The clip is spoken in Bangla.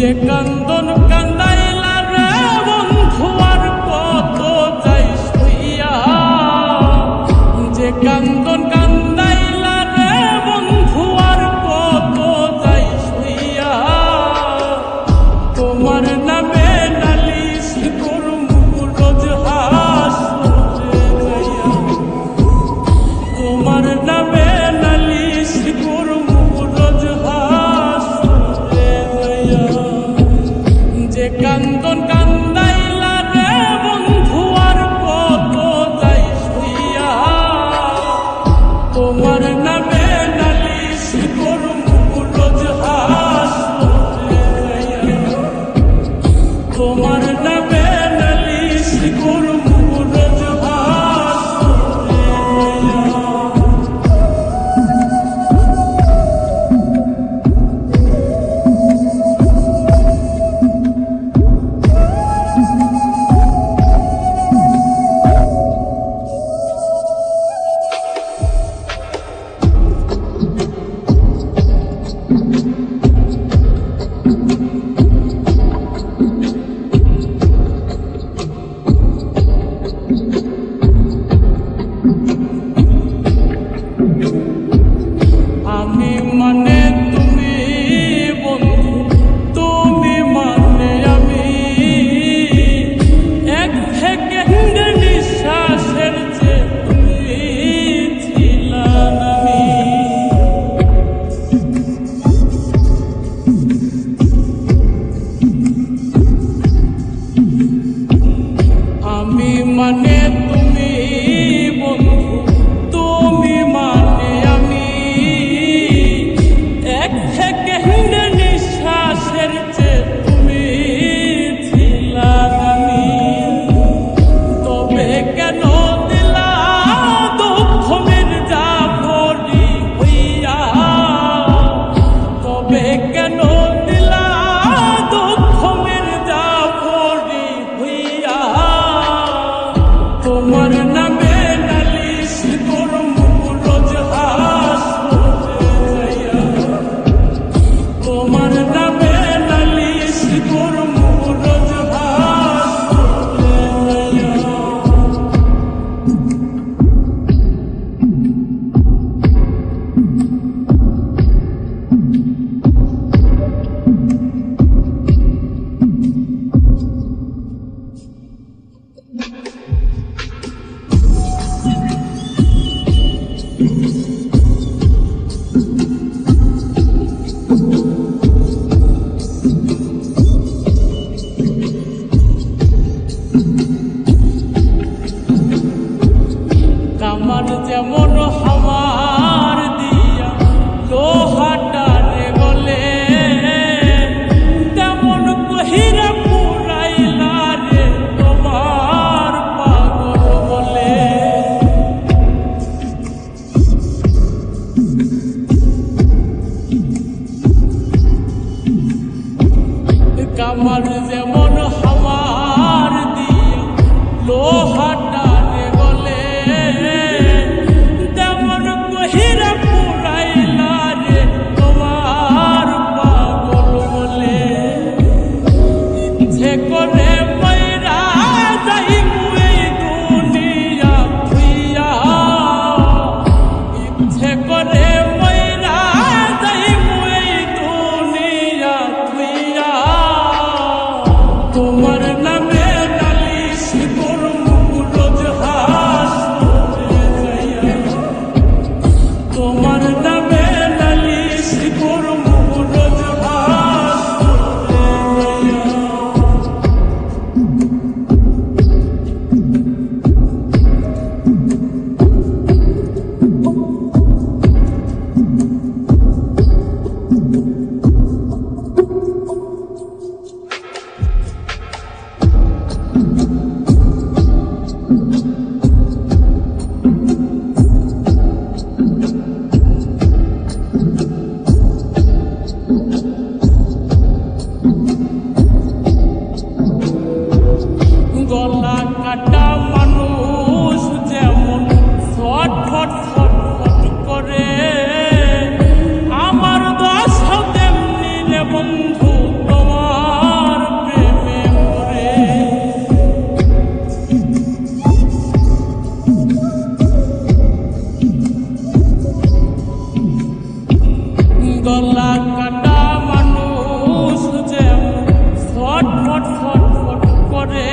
যে কান্দন কান্দাইলা রে বন্ধু আর কত যাই শুইয়া, যে কান্দন কান্দাইলা রে বন্ধু আর কত যাই শুইয়া, তোমার নামে নালিশ করমু রোজ হাসরে যাইয়া, তোমার নামে নালিশ করমু রোজ হাসরে যাইয়া, যে কান্দন কান্দাইলা রে বন্ধু আর কত যাই শুইয়া, তোমার নামে নালিশ করমু রোজ হাসরে যাইয়া, তোমার নামে নালিশ করমু রোজ হাসরে যাইয়া। আমি মানে তুমি বন্ধু, তুমি মানে আমি, এক সেকেন্ডে নিঃশ্বাসের যে তুমি ছিলাম আমি। আমি মানে তুমি বন্ধু, তুমি মানে আমি, এক সেকেন্ডে নিঃশ্বাসের যে তুমি ছিলাম আমি। তবে কেন দিলা দুঃখ মির্জাফরি হইয়া, তবে কেন দিলা দুঃখ মির্জাফরি হইয়া, তোমার নামে নালিশ করমু রোজ হাসরে যাইয়া, তোমার নামে নালিশ করমু রোজ হাসরে যাইয়া। কামার যেমন হাওয়ার দিয়া লোহাটারে গলে, তেমন কহিরা পুরাইলা রে তোমার পাগল বলে। গলা কাটা মানুষ যেমন ছটফট ছটফট করে